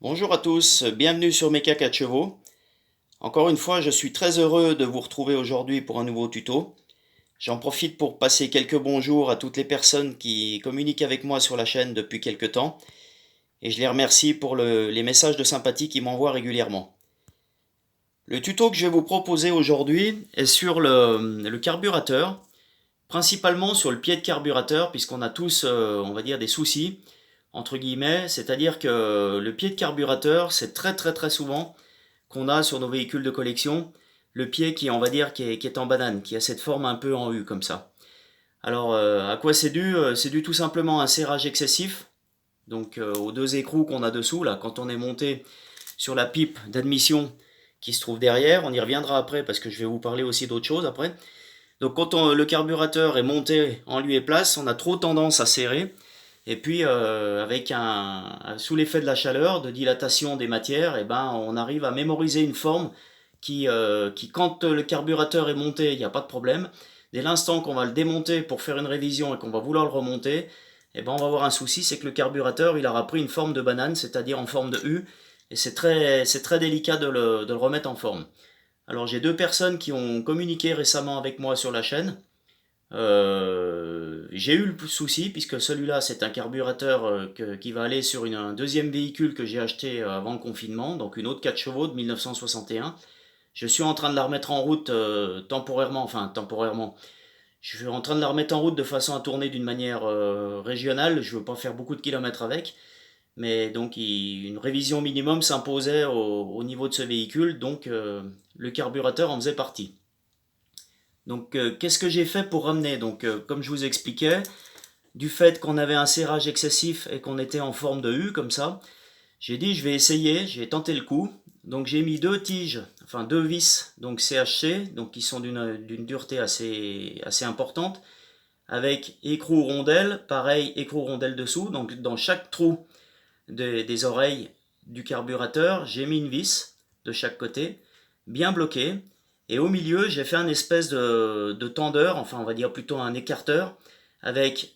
Bonjour à tous, bienvenue sur Mecha 4 chevaux. Encore une fois, je suis très heureux de vous retrouver aujourd'hui pour un nouveau tuto. J'en profite pour passer quelques bonjours à toutes les personnes qui communiquent avec moi sur la chaîne depuis quelques temps et je les remercie pour les messages de sympathie qu'ils m'envoient régulièrement. Le tuto que je vais vous proposer aujourd'hui est sur le carburateur, principalement sur le pied de carburateur puisqu'on a tous, on va dire, des soucis entre guillemets, c'est-à-dire que le pied de carburateur, c'est très souvent qu'on a sur nos véhicules de collection, le pied qui, on va dire, qui est en banane, qui a cette forme un peu en U comme ça. Alors, à quoi c'est dû? C'est dû tout simplement à un serrage excessif, donc aux deux écrous qu'on a dessous, là, quand on est monté sur la pipe d'admission qui se trouve derrière. On y reviendra après parce que je vais vous parler aussi d'autres choses après. Donc, quand le carburateur est monté en lieu et place, on a trop tendance à serrer. Et puis, sous l'effet de la chaleur, de dilatation des matières, eh ben, on arrive à mémoriser une forme qui quand le carburateur est monté, il n'y a pas de problème. Dès l'instant qu'on va le démonter pour faire une révision et qu'on va vouloir le remonter, eh ben, on va avoir un souci, c'est que le carburateur, il aura pris une forme de banane, c'est-à-dire en forme de U, et c'est très délicat de le remettre en forme. Alors, j'ai deux personnes qui ont communiqué récemment avec moi sur la chaîne. J'ai eu le souci, puisque celui-là, c'est un carburateur qui va aller sur un deuxième véhicule que j'ai acheté avant le confinement, donc une autre 4 chevaux de 1961. Je suis en train de la remettre en route temporairement, enfin temporairement. Je suis en train de la remettre en route de façon à tourner d'une manière régionale. Je ne veux pas faire beaucoup de kilomètres avec, mais donc une révision minimum s'imposait au niveau de ce véhicule, donc le carburateur en faisait partie. Donc, qu'est-ce que j'ai fait pour ramener? Donc, comme je vous expliquais, du fait qu'on avait un serrage excessif et qu'on était en forme de U comme ça, j'ai dit je vais essayer, j'ai tenté le coup. Donc, j'ai mis deux tiges, enfin deux vis, donc CHC, donc qui sont d'une dureté assez importante, avec écrou rondelle, pareil écrou rondelle dessous. Donc, dans chaque trou des oreilles du carburateur, j'ai mis une vis de chaque côté, bien bloquée. Et au milieu, j'ai fait un espèce de tendeur, enfin on va dire plutôt un écarteur, avec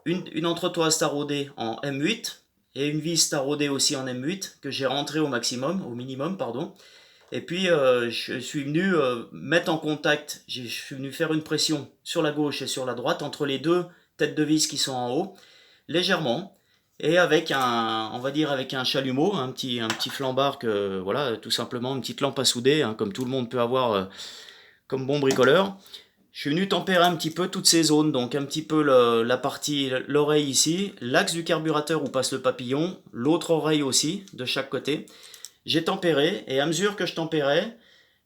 une entretoise taraudée en M8 et une vis taraudée aussi en M8 que j'ai rentré au minimum, pardon. Et puis je suis venu mettre en contact, je suis venu faire une pression sur la gauche et sur la droite entre les deux têtes de vis qui sont en haut, légèrement, et avec on va dire avec un chalumeau, un petit flambard que, voilà, tout simplement une petite lampe à souder, hein, comme tout le monde peut avoir comme bon bricoleur. Je suis venu tempérer un petit peu toutes ces zones, donc un petit peu la partie, l'oreille ici, l'axe du carburateur où passe le papillon, l'autre oreille aussi, de chaque côté. J'ai tempéré, et à mesure que je tempérais,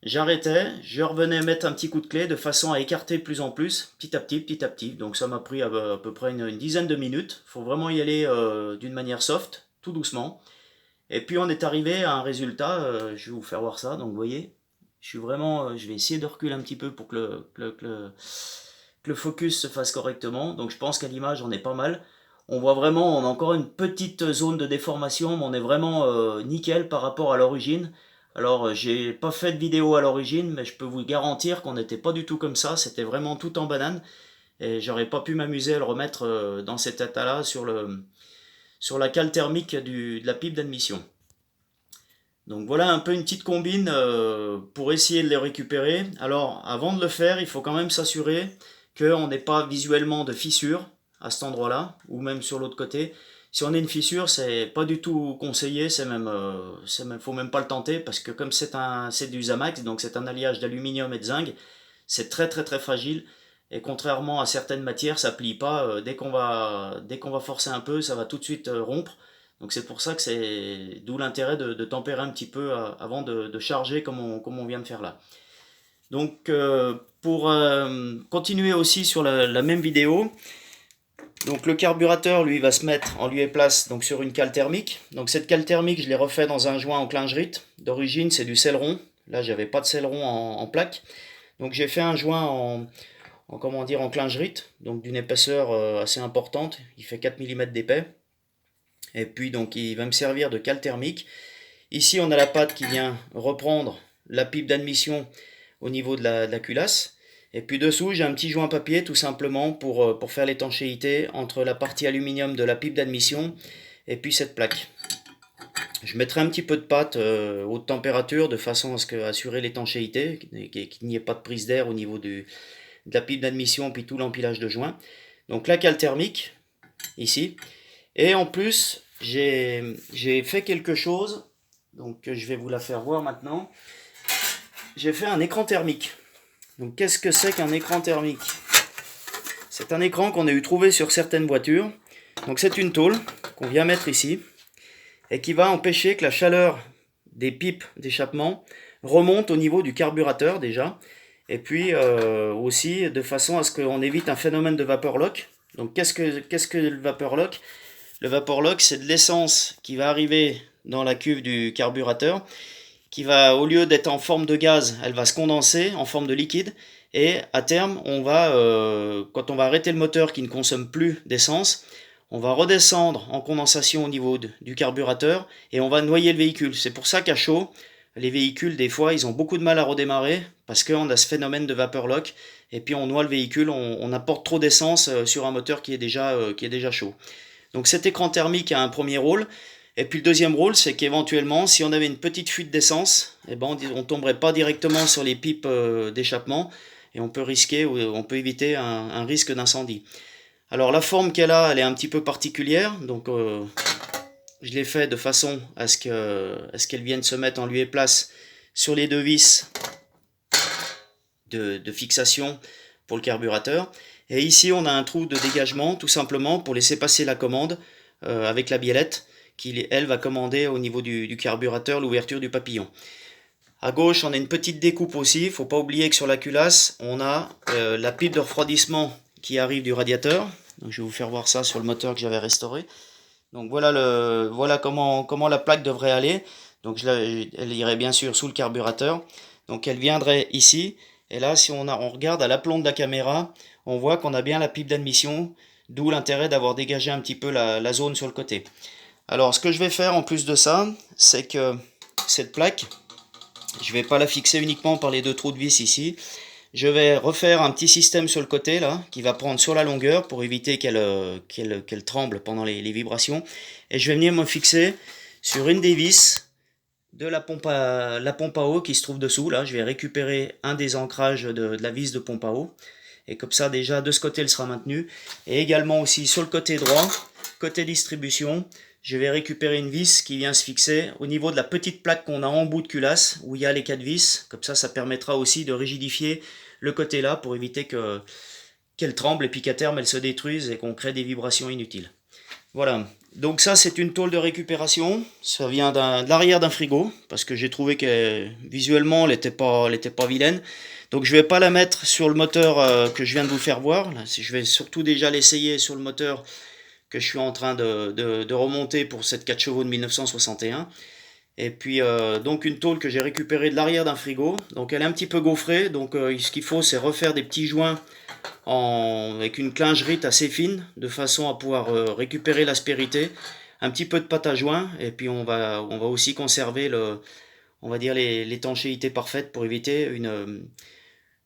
j'arrêtais, je revenais mettre un petit coup de clé de façon à écarter de plus en plus, petit à petit, petit à petit. Donc ça m'a pris à peu près une dizaine de minutes. Il faut vraiment y aller d'une manière soft, tout doucement. Et puis on est arrivé à un résultat, je vais vous faire voir ça, donc vous voyez, je vais essayer de reculer un petit peu pour que le focus se fasse correctement. Donc je pense qu'à l'image on est pas mal. On voit vraiment, on a encore une petite zone de déformation, mais on est vraiment nickel par rapport à l'origine. Alors j'ai pas fait de vidéo à l'origine, mais je peux vous garantir qu'on n'était pas du tout comme ça, c'était vraiment tout en banane. Et j'aurais pas pu m'amuser à le remettre dans cet état-là sur la cale thermique de la pipe d'admission. Donc voilà un peu une petite combine pour essayer de les récupérer. Alors avant de le faire, il faut quand même s'assurer qu'on n'ait pas visuellement de fissure à cet endroit-là, ou même sur l'autre côté. Si on a une fissure, c'est pas du tout conseillé, faut même pas le tenter parce que comme c'est du Zamax, donc c'est un alliage d'aluminium et de zinc, c'est très fragile. Et contrairement à certaines matières, ça plie pas. Dès qu'on va forcer un peu, ça va tout de suite rompre. Donc c'est pour ça que c'est d'où l'intérêt de tempérer un petit peu avant de charger comme on vient de faire là. Donc pour continuer aussi sur la même vidéo, donc le carburateur lui va se mettre en lieu et place donc sur une cale thermique. Donc cette cale thermique je l'ai refait dans un joint en clingerite. D'origine c'est du céleron. Là j'avais pas de céleron en plaque. Donc j'ai fait un joint comment dire, en clingerite, donc d'une épaisseur assez importante. Il fait 4 mm d'épais. Et puis donc il va me servir de cale thermique. Ici on a la patte qui vient reprendre la pipe d'admission au niveau de la culasse. Et puis dessous j'ai un petit joint papier tout simplement pour faire l'étanchéité entre la partie aluminium de la pipe d'admission et puis cette plaque. Je mettrai un petit peu de pâte haute température de façon à ce que assurer l'étanchéité, qu'il n'y ait pas de prise d'air au niveau de la pipe d'admission puis tout l'empilage de joints. Donc la cale thermique ici. Et en plus j'ai fait quelque chose, donc je vais vous la faire voir maintenant. J'ai fait un écran thermique. Donc qu'est-ce que c'est qu'un écran thermique? C'est un écran qu'on a eu trouvé sur certaines voitures. Donc c'est une tôle qu'on vient mettre ici et qui va empêcher que la chaleur des pipes d'échappement remonte au niveau du carburateur déjà, et puis aussi de façon à ce qu'on évite un phénomène de vapeur lock. Donc qu'est-ce que le vapeur lock? Le vapeur lock, c'est de l'essence qui va arriver dans la cuve du carburateur, qui va, au lieu d'être en forme de gaz, elle va se condenser en forme de liquide, et à terme, quand on va arrêter le moteur qui ne consomme plus d'essence, on va redescendre en condensation au niveau du carburateur et on va noyer le véhicule. C'est pour ça qu'à chaud, les véhicules, des fois, ils ont beaucoup de mal à redémarrer parce qu'on a ce phénomène de vapeur lock et puis on noie le véhicule, on apporte trop d'essence sur un moteur qui est déjà chaud. Donc cet écran thermique a un premier rôle. Et puis le deuxième rôle, c'est qu'éventuellement, si on avait une petite fuite d'essence, eh ben, on ne tomberait pas directement sur les pipes d'échappement et on peut éviter un risque d'incendie. Alors la forme qu'elle a, elle est un petit peu particulière, donc je l'ai fait de façon à ce qu'elle vienne se mettre en lieu et place sur les deux vis de fixation pour le carburateur. Et ici on a un trou de dégagement tout simplement pour laisser passer la commande avec la biellette qui elle va commander au niveau du carburateur l'ouverture du papillon. À gauche on a une petite découpe aussi, il ne faut pas oublier que sur la culasse on a la pipe de refroidissement qui arrive du radiateur. Donc je vais vous faire voir ça sur le moteur que j'avais restauré. Donc voilà comment la plaque devrait aller. Donc elle irait bien sûr sous le carburateur. Donc elle viendrait ici. Et là, si on regarde à l'aplomb de la caméra, on voit qu'on a bien la pipe d'admission, d'où l'intérêt d'avoir dégagé un petit peu la zone sur le côté. Alors ce que je vais faire en plus de ça, c'est que cette plaque, je ne vais pas la fixer uniquement par les deux trous de vis ici. Je vais refaire un petit système sur le côté là, qui va prendre sur la longueur pour éviter qu'elle tremble pendant les vibrations. Et je vais venir me fixer sur une des vis de la pompe à eau qui se trouve dessous. Là, je vais récupérer un des ancrages de la vis de pompe à eau. Et comme ça, déjà, de ce côté, elle sera maintenue. Et également aussi sur le côté droit, côté distribution, je vais récupérer une vis qui vient se fixer au niveau de la petite plaque qu'on a en bout de culasse, où il y a les 4 vis. Comme ça permettra aussi de rigidifier le côté là pour éviter qu'elle tremble et puis qu'à terme elle se détruise et qu'on crée des vibrations inutiles. Voilà, donc ça c'est une tôle de récupération, ça vient de l'arrière d'un frigo, parce que j'ai trouvé que visuellement elle n'était pas vilaine. Donc je ne vais pas la mettre sur le moteur que je viens de vous faire voir, là, je vais surtout déjà l'essayer sur le moteur que je suis en train de remonter pour cette 4 chevaux de 1961. Et puis donc une tôle que j'ai récupérée de l'arrière d'un frigo, donc elle est un petit peu gaufrée, donc ce qu'il faut c'est refaire des petits joints avec une clingerite assez fine, de façon à pouvoir récupérer l'aspérité, un petit peu de pâte à joint, et puis on va aussi conserver on va dire l'étanchéité parfaite pour éviter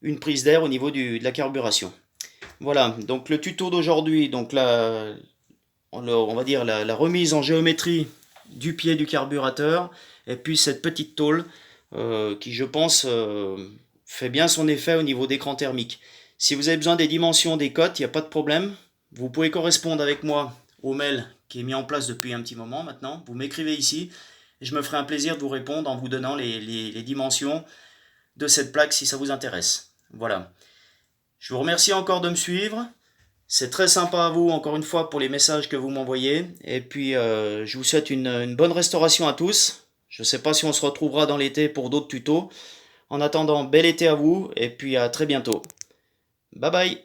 une prise d'air au niveau de la carburation. Voilà, donc le tuto d'aujourd'hui, donc on va dire la remise en géométrie du pied du carburateur, et puis cette petite tôle qui je pense fait bien son effet au niveau d'écran thermique. Si vous avez besoin des dimensions des cotes, il n'y a pas de problème. Vous pouvez correspondre avec moi au mail qui est mis en place depuis un petit moment maintenant. Vous m'écrivez ici et je me ferai un plaisir de vous répondre en vous donnant les dimensions de cette plaque si ça vous intéresse. Voilà. Je vous remercie encore de me suivre. C'est très sympa à vous, encore une fois, pour les messages que vous m'envoyez. Et puis, je vous souhaite une bonne restauration à tous. Je ne sais pas si on se retrouvera dans l'été pour d'autres tutos. En attendant, bel été à vous et puis à très bientôt. Bye bye.